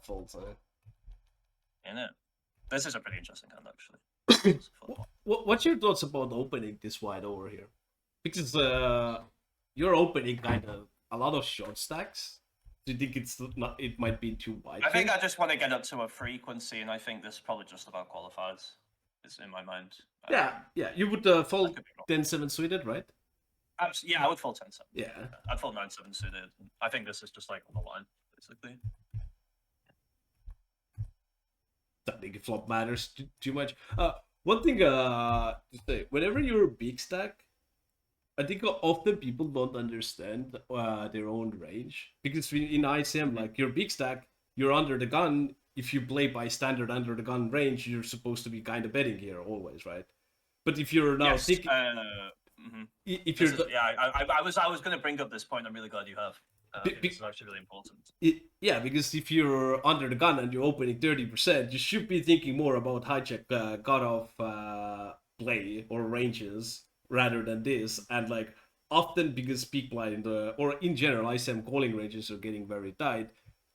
folds. Yeah, this is a pretty interesting hand actually. What's your thoughts about opening this wide over here? Because you're opening kind of a lot of short stacks. Do you think it's not? It might be too wide. I think I just want to get up to a frequency, and I think this probably just about qualifies. It's in my mind. Yeah. You would fold 10-7 suited, right? Yeah, I would fold 10-7. Yeah. I'd fold 9-7 suited. I think this is just like on the line, basically. I don't think flop matters too much. One thing to say, whenever you're a big stack, I think often people don't understand their own range, because in ICM, like your big stack, you're under the gun. If you play by standard under the gun range, you're supposed to be kind of betting here always, right? But if you're now thinking, if you're I was going to bring up this point. I'm really glad you have. It's actually really important. Yeah, because if you're under the gun and you're opening 30%, you should be thinking more about hijack cutoff play or ranges rather than this. And like often because peak blind or in general ISM calling ranges are getting very tight,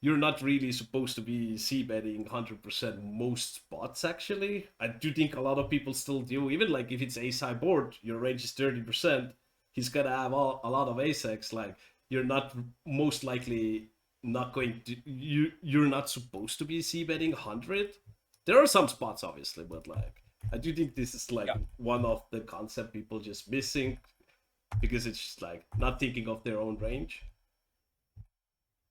you're not really supposed to be c-betting 100% most spots actually. I do think a lot of people still do. Even like if it's ace-high board, your range is 30%, he's gonna have a lot of ace-x. Like you're not most likely not going to you're not supposed to be c-betting 100. There are some spots obviously, but like I do think this is like one of the concept people just missing because it's just like not thinking of their own range.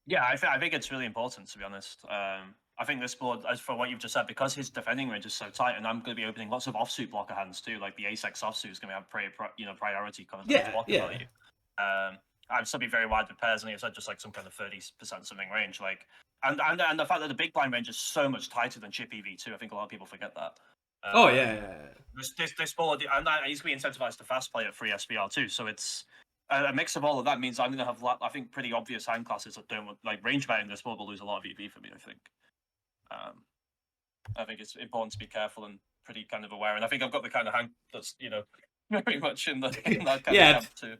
Yeah, I think it's really important, to be honest. I think this board, as for what you've just said, because his defending range is so tight, and I'm going to be opening lots of offsuit blocker hands too, like the ace-x offsuit is going to have priority kind of blocker value. I'd still be very wide with pairs, and you said just like some kind of 30% something range, like, and the fact that the big blind range is so much tighter than chip EV2, I think a lot of people forget that. This board, and he's going to be incentivized to fast play at free SPR too, so it's a mix of all of that means I'm going to have, I think, pretty obvious hand classes that don't, like, range betting this board will lose a lot of EV for me, I think. I think it's important to be careful and pretty kind of aware, and I think I've got the kind of hand that's, very much in that kind of camp too.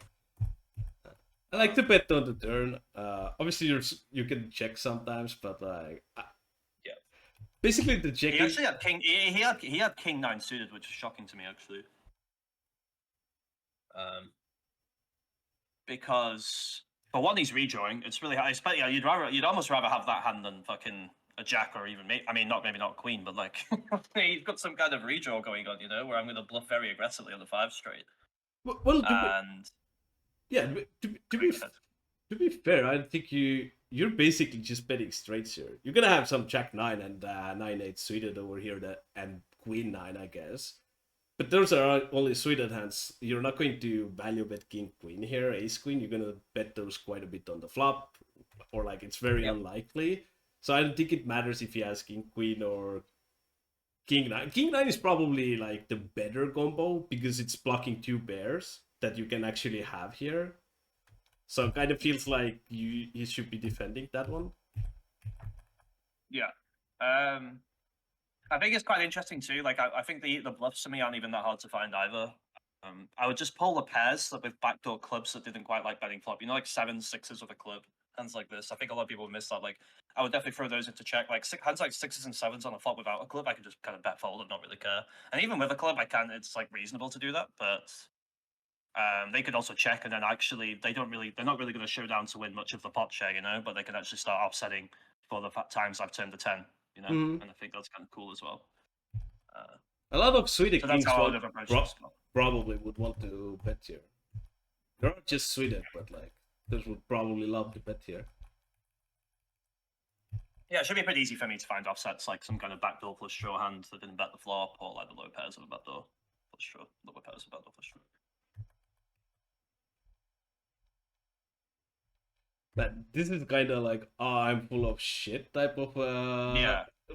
I like to bet on the turn. Obviously, you can check sometimes, but like, basically the checking. He actually had king. He had king 9 suited, which is shocking to me actually. Because for one, he's redrawing. It's really hard. You'd almost rather have that hand than fucking a jack or even maybe not a queen, but like he's got some kind of redraw going on, where I'm going to bluff very aggressively on the 5 straight. Well, to be fair, I think you're basically just betting straights here. You're gonna have some jack 9 and 9-8 suited over here and queen 9, I guess. But those are only suited hands. You're not going to value bet king queen here, ace queen. You're gonna bet those quite a bit on the flop, or like it's very unlikely. So I don't think it matters if he has king queen or king 9. King 9 is probably like the better combo because it's blocking 2 pairs that you can actually have here. So it kind of feels like you should be defending that one. Yeah. I think it's quite interesting too. Like I think the bluffs to me aren't even that hard to find either. I would just pull the pairs with backdoor clubs that didn't quite like betting flop. Like 7s, 6s with a club, hands like this. I think a lot of people miss that. Like I would definitely throw those into check. Like hands like 6s and 7s on a flop without a club, I could just kind of bet fold and not really care. And even with a club, I can. It's like reasonable to do that, but they could also check, and then actually they're not really going to show down to win much of the pot share, but they can actually start offsetting for the times I've turned the 10. And I think that's kind of cool as well. A lot of suited kings probably would want to bet here. They're not just suited, but like those would probably love to bet here. Yeah, it should be pretty easy for me to find offsets, like some kind of backdoor flush draw hand that didn't bet the flop, or like the low pairs of a backdoor flush draw, lower pairs of backdoor flush draw. But this is kind of like, I'm full of shit type of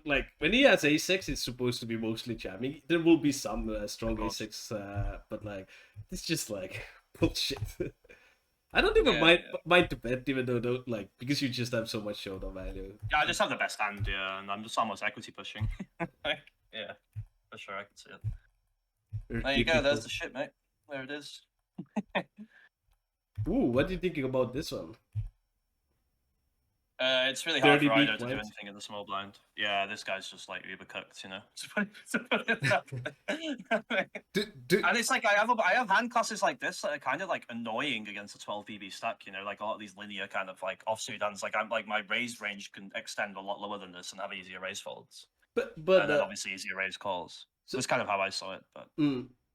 like when he has a6, it's supposed to be mostly jamming. There will be some strong a6, but like it's just like bullshit. I don't even mind to bet, even though like because you just have so much showdown value. Yeah, I just have the best hand, and I'm just almost equity pushing. Yeah, for sure, I can see it. There you go. There's the shit, mate. There it is. Ooh, what are you thinking about this one? It's really hard 30 for big Ido to do blinds? anything in the small blind. Yeah, this guy's just like uber cooked, you know. To put it that way. Do, And it's like I have hand classes like this that are kind of like annoying against a 12 BB stack, you know, like a lot of these linear kind of like offsuit hands. Like I'm like my raise range can extend a lot lower than this and have easier raise folds, but and then obviously easier raise calls. so, That's kind of how I saw it, but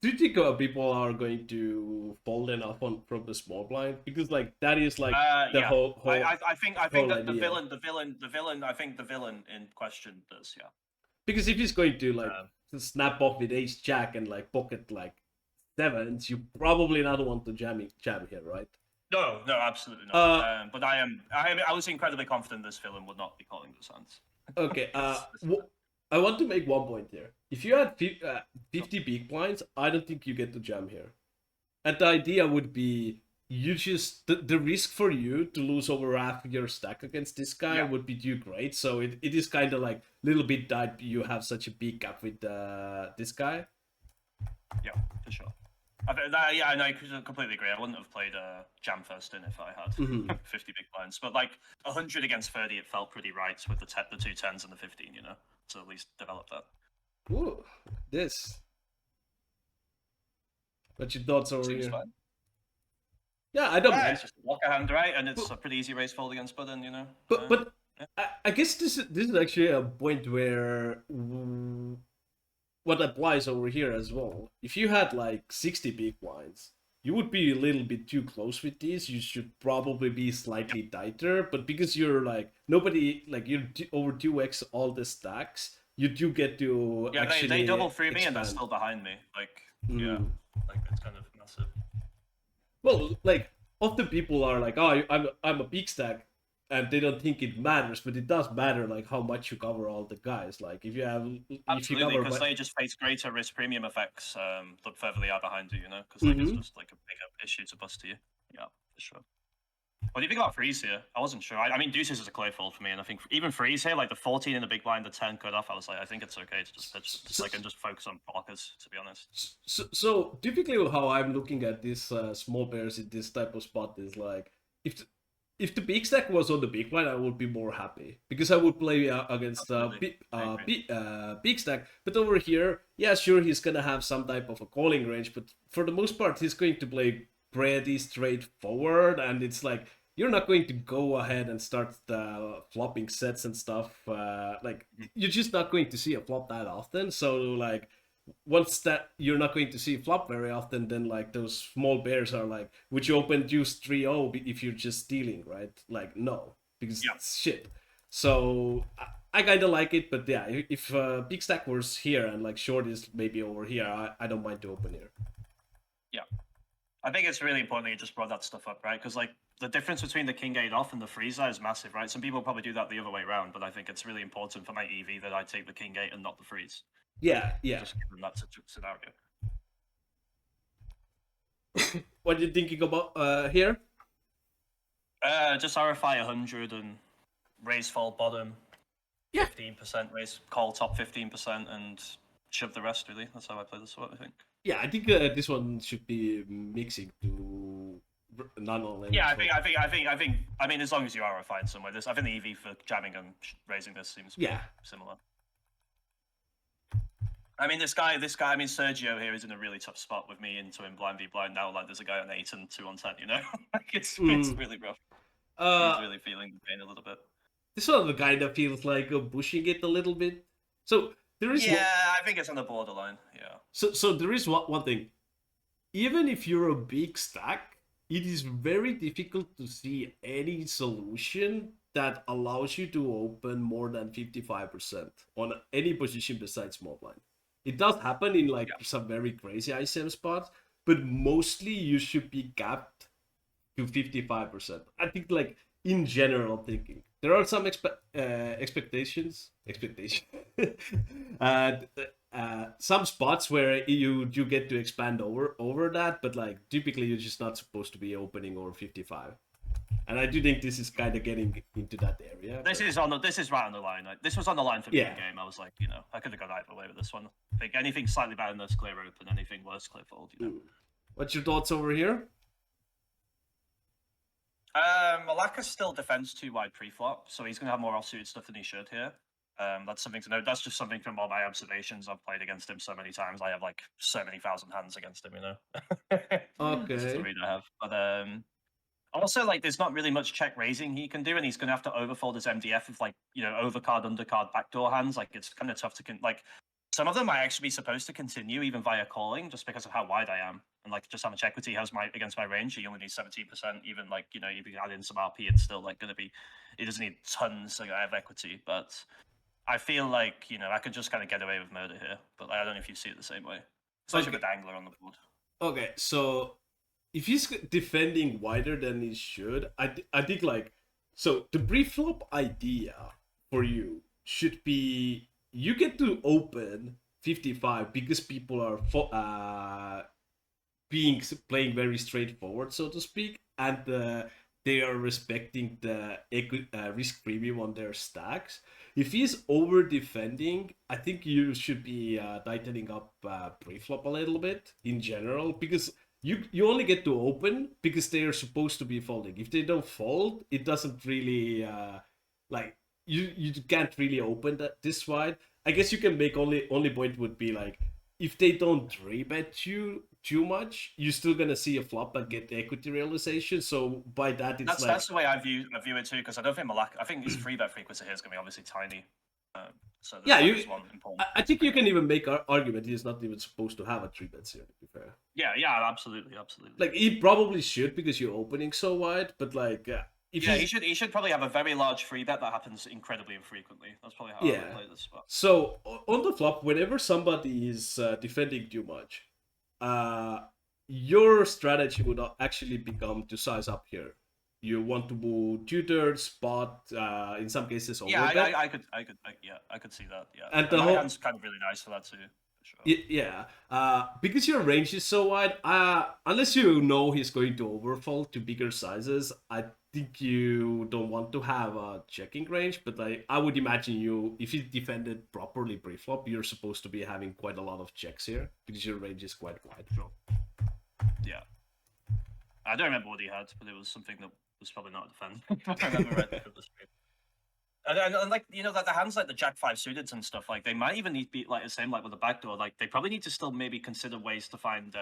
do you think people are going to fold enough on from the small blind? Because like that is like the yeah, whole I think whole that idea. the villain, I think the villain in question does, yeah. Because if he's going to like Um, snap off with ace jack and like pocket like sevens, you probably not want to jam here, right? No, no, absolutely not. Uh, But I was incredibly confident this villain would not be calling the Suns. okay. I want to make one point here. If you had 50 big blinds, I don't think you get to jam here. And the idea would be you just the risk for you to lose over half your stack against this guy Yeah, would be too great. So it is kind of like a little bit that you have such a big gap with this guy. yeah, for sure. Yeah, I know, I completely agree. I wouldn't have played Jam first in if I had Mhm. 50 big blinds, but like 100 against 30, it felt pretty right with the two tens and the 15, you know, to at least develop that. Ooh, this. What's your thoughts over Seems here? fine. Yeah, I don't Yeah, mind. it's just a blocker hand, right? And it's a pretty easy raise fold against button, you know. But Yeah. I guess this is actually a point where what applies over here as well. If you had like 60 big blinds, you would be a little bit too close with these. You should probably be slightly tighter. But because you're like nobody like you're over 2x all the stacks, you do get to Yeah, actually they double through me and they're expand. still behind me. Like, yeah, Mm. like it's kind of massive. Well, like often people are like, "Oh, I'm a big stack," and they don't think it matters, but it does matter. Like how much you cover all the guys. Like if you Absolutely, cover, because they just face greater risk premium effects the further they are behind you, you know, because like it's mm-hmm. just like a bigger issue to bust to you. Yeah, for sure. What do you think about freeze here? I wasn't sure. I mean, deuces is a clear fold for me, and I think even freeze here, like the 14 in the big blind, the 10 cut off, I was like, I think it's okay to just pitch this, like, and just focus on blockers, to be honest. So typically, how I'm looking at this small pairs in this type of spot is like if the big stack was on the big blind, I would be more happy because I would play against Absolutely. I agree. big stack. But over here, yeah, sure, he's gonna have some type of a calling range, but for the most part, he's going to play pretty straightforward, and it's like you're not going to go ahead and start flopping sets and stuff. Like you're just not going to see a flop that often. So like once that you're not going to see flop very often, then like those small bears are like, would you open deuce 3-0 if you're just stealing, right? Like no, because Yeah. it's shit. So I kind of like it, but yeah, if big stack was here and like short is maybe over here, I don't mind to open here. Yeah. I think it's really important that you just brought that stuff up, right? Because like the difference between the king eight off and the freezer is massive, right? Some people probably do that the other way around, but I think it's really important for my EV that I take the king eight and not the freeze. Yeah. Just given that scenario. What are you thinking about here? Just RFI 100 and raise fold bottom, Yeah. 15% raise call top 15% and shove the rest. Really, that's how I play this one. I think. Yeah, I think this one should be mixing to non-online. Yeah, I mean, as long as you RFI in somewhere, I think the EV for jamming and raising this seems similar. I mean, this guy. I mean, Sergio here is in a really tough spot with me into him blind v blind now. Like, there's a guy on 8 and 2 on 10. You know, like it's really rough. He's really feeling the pain a little bit. This one the guy that feels like pushing it a little bit. So there is. Yeah, I think it's on the borderline. Yeah. So there is one thing. Even if you're a big stack, it is very difficult to see any solution that allows you to open more than 55% on any position besides small blind. It does happen in like some very crazy ICM spots, but mostly you should be capped to 55%. I think like in general thinking. There are some expectations. uh, some spots where you get to expand over that, but like typically you're just not supposed to be opening over 55. And I do think this is kind of getting into that area. This is right on the line. Like, this was on the line for me in game. I was like, you know, I could have gone either way with this one. I think anything slightly better than this, clear open. Anything worse, clear fold. You know. What's your thoughts over here? Malaka still defends too wide pre-flop, so he's gonna have more offsuited stuff than he should here. That's something to note. That's just something from all my observations. I've played against him so many times. I have like so many thousand hands against him, you know. It's just a Okay. read I have. But also, like, there's not really much check raising he can do, and he's going to have to overfold his MDF with like overcard, undercard, backdoor hands. Like, it's kind of tough to like. Some of them I actually be supposed to continue even via calling, just because of how wide I am, and like just how much equity he has against my range. He only needs 17%. Even like if you add in some RP, it's still like going to be. He doesn't need tons of equity, but I feel like I could just kind of get away with murder here. But I don't know if you see it the same way, especially Okay. with Angler on the board. Okay. So if he's defending wider than he should, I think like so the pre-flop idea for you should be you get to open 55 because people are being playing very straightforward, so to speak, and they are respecting the risk premium on their stacks. If he's over defending, I think you should be tightening up pre-flop a little bit in general because you only get to open because they are supposed to be folding. If they don't fold, it doesn't really like you can't really open that this wide. I guess you can make only point would be like if they don't rebet you too much, you're still gonna see a flop and get the equity realization. So by that, it's That's the way I view it too, because I don't think Malak. I think his free bet frequency here is going to be obviously tiny. So yeah, that is one important. I think you can even make argument he's not even supposed to have a three bet here. To be fair, Yeah, absolutely, absolutely. like he probably should because you're opening so wide. But like, if he should probably have a very large free bet that happens incredibly infrequently. That's probably how I would play this spot. So on the flop, whenever somebody is defending too much, your strategy would actually become to size up here. You want to move 2/3 spot, in some cases over. Yeah, I could see that. Yeah, and my hand's kind of really nice for that too. For sure. Yeah, because your range is so wide, unless you know he's going to overfold to bigger sizes, I think you don't want to have a checking range. But I would imagine you, if you defended properly pre-flop, you're supposed to be having quite a lot of checks here because your range is quite wide. Sure. Yeah, I don't remember what he had, but it was something that was probably not a defend. I remember right from the stream. And like that the hands like the Jack 5 suited and stuff, like they might even need to be like the same like with the backdoor. Like they probably need to still maybe consider ways to find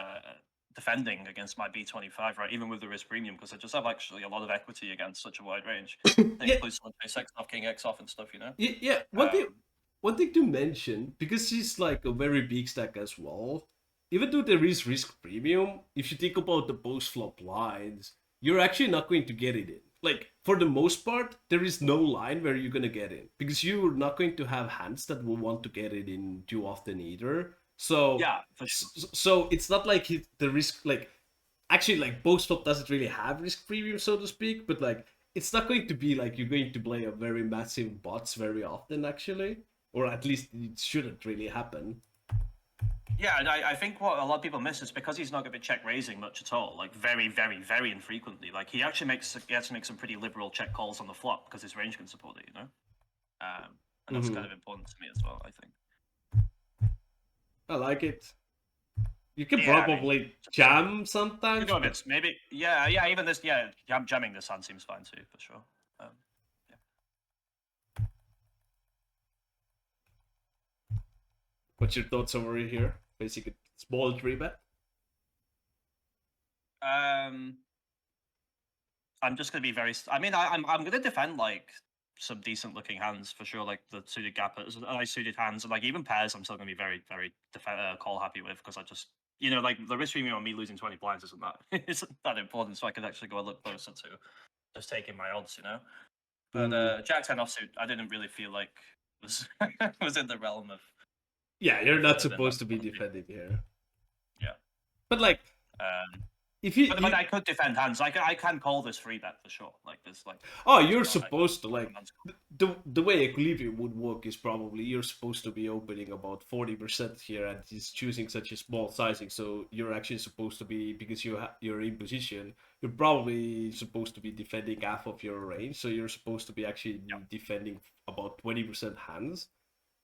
defending against my B25, right? Even with the risk premium, because I just have actually a lot of equity against such a wide range. They include some ace X off, king X off, and stuff, Yeah. One thing to mention, because he's like a very big stack as well. Even though there is risk premium, if you think about the post flop lines, you're actually not going to get it in. Like for the most part, there is no line where you're gonna get in because you're not going to have hands that will want to get it in too often either. So yeah, for sure. So it's not like the risk like actually like post flop doesn't really have risk premium so to speak, but like it's not going to be like you're going to play a very massive bots very often actually, or at least it shouldn't really happen. Yeah, and I think what a lot of people miss is because he's not going to be check raising much at all, like very, very, very infrequently. Like he actually has to make some pretty liberal check calls on the flop because his range can support it, and that's kind of important to me as well. I think. I like it. You can probably jam sometimes. But... Maybe, yeah. Even this, jamming this hand seems fine too, for sure. What's your thoughts over here? Basically, small 3-bet. I'm just gonna be very. I mean, I'm gonna defend like some decent looking hands for sure, like the suited gappers, nice suited hands, and like even pairs. I'm still gonna be very, very call happy with because I just like the risk premium on me losing 20 blinds isn't that important, so I could actually go a little closer to just taking my odds, But Jack 10 offsuit, I didn't really feel like was was in the realm of. Yeah, you're not supposed to be defending here. Yeah, but like, if you, but I could defend hands. I can call this free bet for sure. Like this, like. Oh, you're supposed to like the way Equilibrium would work is probably you're supposed to be opening about 40% here, and he's choosing such a small sizing. So you're actually supposed to be because you're in position. You're probably supposed to be defending half of your range. So you're supposed to be actually defending about 20% hands.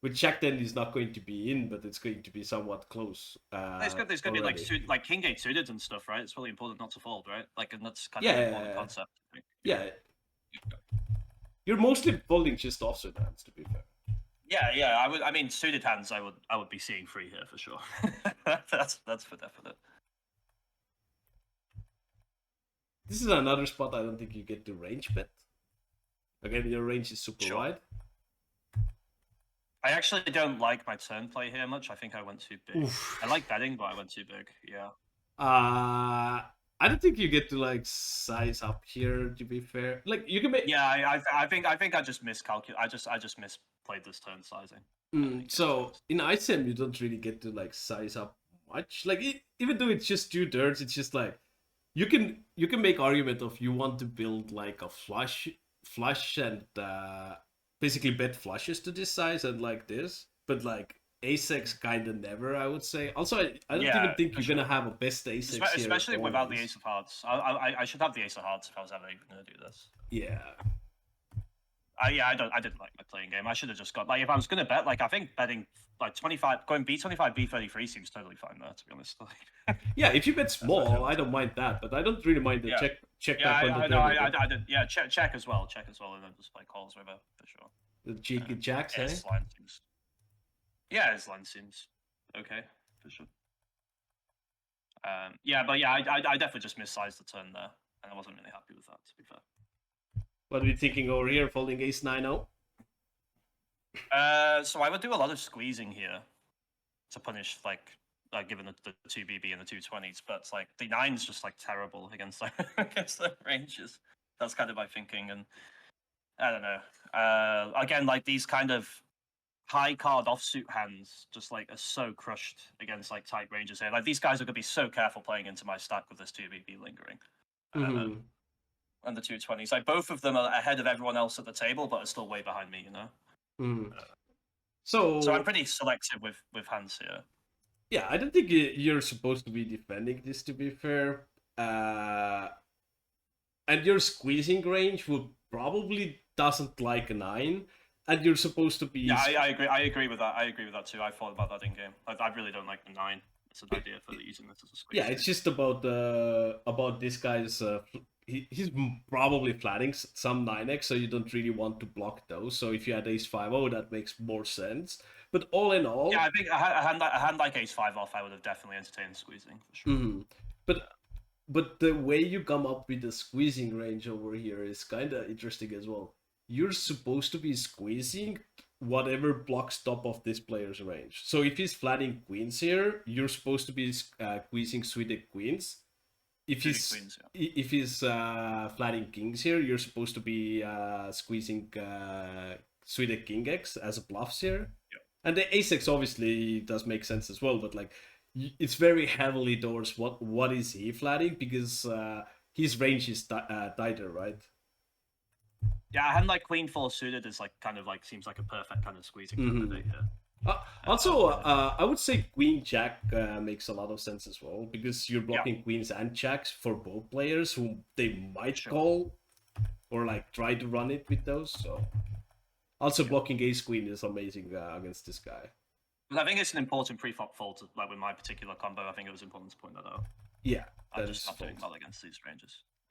Which Jack 10 is not going to be in, but it's going to be somewhat close. There's going to be like king 8 suited and stuff, right? It's really important not to fold, right? Like, and that's kind of an important concept. think. Yeah, you're mostly folding just offsuit hands, to be fair. Yeah. I mean, suited hands. I would be seeing free here for sure. That's for definite. This is another spot I don't think you get to range bet. Again, your range is super Sure. wide. I actually don't like my turn play here much. I think I went too big. Oof. I like betting, but I went too big. Yeah. I don't think you get to like size up here. To be fair, like you can make. Yeah, I think I just miscalculated. I just misplayed this turn sizing. So in ISM, you don't really get to like size up much. Like even though it's just 2 turns, it's just like you can make argument of you want to build like a flush and basically bet flushes to this size and like this, but like ace-x kind of never, I would say. Also, I don't even think you're gonna have a best ace-x here, especially without the ace of hearts. I should have the ace of hearts if I was ever even gonna do this. Yeah. I didn't like my playing game. I should have just got like if I was gonna bet, like I think betting like 25, going B25, B33 seems totally fine there, to be honest. Yeah, if you bet small, I don't mind that, but I don't really mind the check back on the turn. I did. Yeah, check as well, and then just play calls river for sure. The cheeky jacks, eh? Line seems, yeah, his line seems okay for sure. Yeah, but yeah, I definitely just missized the turn there, and I wasn't really happy with that, to be fair. What are we thinking over here? Folding ace 9-0? So I would do a lot of squeezing here to punish given the 2BB and the 220s, but it's like the 9's just like terrible against against the ranges. That's kind of my thinking, and I don't know. Again, like these kind of high card offsuit hands just like are so crushed against like tight ranges here. Like these guys are gonna be so careful playing into my stack with this 2BB lingering. And the 220s. Like both of them are ahead of everyone else at the table, but are still way behind me, you know? So I'm pretty selective with hands here. Yeah, I don't think you're supposed to be defending this, to be fair. And your squeezing range would probably doesn't like a 9, and you're supposed to be. Yeah, I agree. I agree with that. I agree with that too. I thought about that in game. I really don't like the 9. It's an idea for using this as a squeeze. Yeah, it's just about this guy's. He's probably flatting some 9x, so you don't really want to block those. So if you had ace 5-0, that makes more sense. But all in all, yeah, I think a hand like ace 5 off, I would have definitely entertained squeezing for sure. But the way you come up with the squeezing range over here is kind of interesting as well. You're supposed to be squeezing whatever blocks top of this player's range. So if he's flatting queens here, you're supposed to be squeezing suited queens. If he's flatting kings here, you're supposed to be squeezing suited king x as a bluffs here. Yep. And the ace-x obviously does make sense as well, but like it's very heavily towards what is he flatting, because his range is tighter, right? Yeah, a hand like queen 4 suited is like kind of like seems like a perfect kind of squeezing candidate here. Also, I would say queen jack makes a lot of sense as well, because you're blocking queens and jacks for both players who they might call or like try to run it with those. So also blocking ace queen is amazing against this guy. But I think it's an important pre-flop fault, like with my particular combo. I think it was important to point that out. Yeah, I'm just not doing well against these ranges.